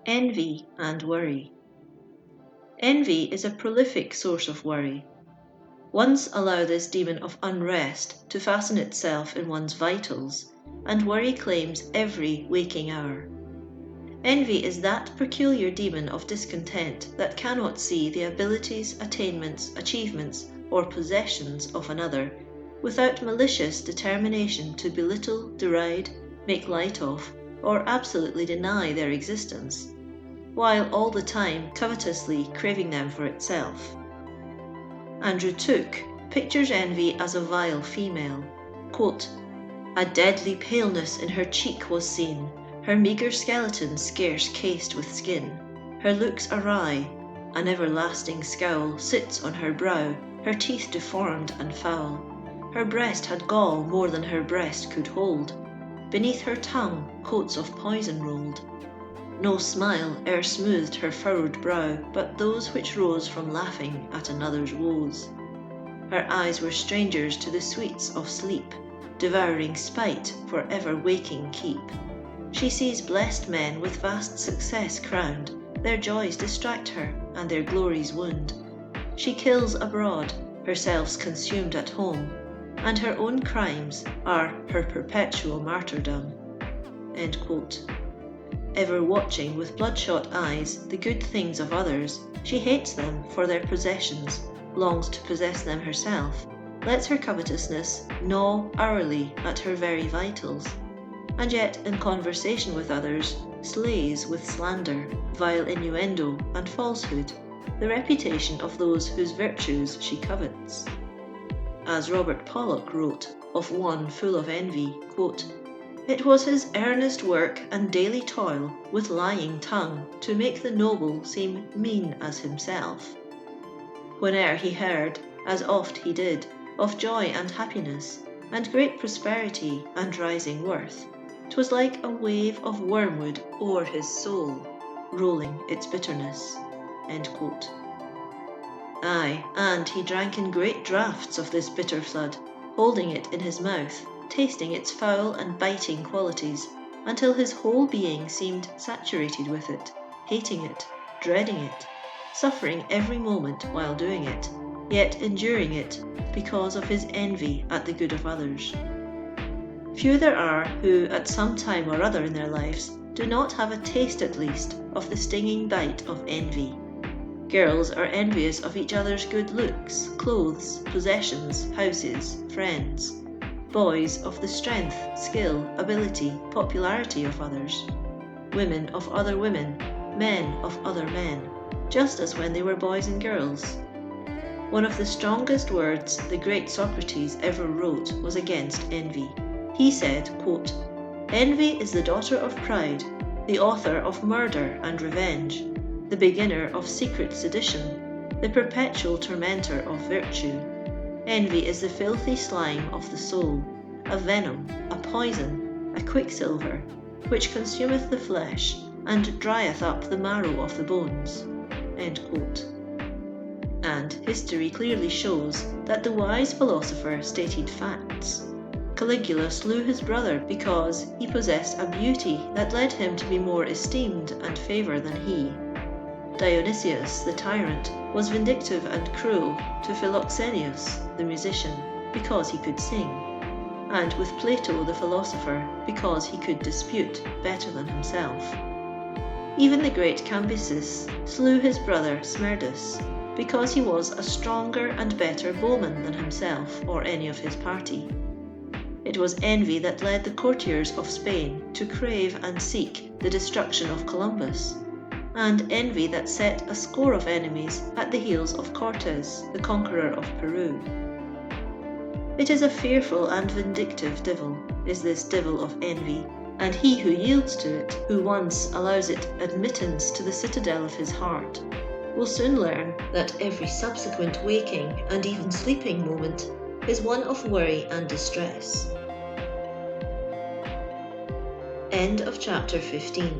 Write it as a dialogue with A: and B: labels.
A: Envy and worry. Envy is a prolific source of worry. Once allow this demon of unrest to fasten itself in one's vitals, and worry claims every waking hour. Envy is that peculiar demon of discontent that cannot see the abilities, attainments, achievements, or possessions of another without malicious determination to belittle, deride, make light of, or absolutely deny their existence, while all the time covetously craving them for itself. Andrew Tooke pictures envy as a vile female. Quote, "A deadly paleness in her cheek was seen, her meagre skeleton scarce cased with skin, her looks awry, an everlasting scowl sits on her brow, her teeth deformed and foul, her breast had gall more than her breast could hold, beneath her tongue coats of poison rolled. No smile e'er smoothed her furrowed brow but those which rose from laughing at another's woes. Her eyes were strangers to the sweets of sleep, devouring spite for ever waking keep. She sees blessed men with vast success crowned, their joys distract her and their glories wound. She kills abroad, herself's consumed at home, and her own crimes are her perpetual martyrdom." End quote. Ever watching with bloodshot eyes the good things of others, she hates them for their possessions, longs to possess them herself, lets her covetousness gnaw hourly at her very vitals, and yet in conversation with others slays with slander, vile innuendo, and falsehood the reputation of those whose virtues she covets. As Robert Pollock wrote of one full of envy, quote, "It was his earnest work and daily toil with lying tongue to make the noble seem mean as himself. Whene'er he heard, as oft he did, of joy and happiness, and great prosperity and rising worth, 'twas like a wave of wormwood o'er his soul, rolling its bitterness." End quote. Aye, and he drank in great draughts of this bitter flood, holding it in his mouth, tasting its foul and biting qualities, until his whole being seemed saturated with it, hating it, dreading it, suffering every moment while doing it, yet enduring it because of his envy at the good of others. Few there are who, at some time or other in their lives, do not have a taste at least of the stinging bite of envy. Girls are envious of each other's good looks, clothes, possessions, houses, friends. Boys of the strength, skill, ability, popularity of others. Women of other women, men of other men, just as when they were boys and girls. One of the strongest words the great Socrates ever wrote was against envy. He said, quote, "Envy is the daughter of pride, the author of murder and revenge, the beginner of secret sedition, the perpetual tormentor of virtue. Envy is the filthy slime of the soul, a venom, a poison, a quicksilver, which consumeth the flesh, and drieth up the marrow of the bones." End quote. And history clearly shows that the wise philosopher stated facts. Caligula slew his brother because he possessed a beauty that led him to be more esteemed and favoured than he. Dionysius, the tyrant, was vindictive and cruel to Philoxenius, the musician, because he could sing, and with Plato, the philosopher, because he could dispute better than himself. Even the great Cambyses slew his brother Smerdis, because he was a stronger and better bowman than himself or any of his party. It was envy that led the courtiers of Spain to crave and seek the destruction of Columbus, and envy that set a score of enemies at the heels of Cortes, the conqueror of Peru. It is a fearful and vindictive devil, is this devil of envy, and he who yields to it, who once allows it admittance to the citadel of his heart, will soon learn that every subsequent waking and even sleeping moment is one of worry and distress. End of chapter 15.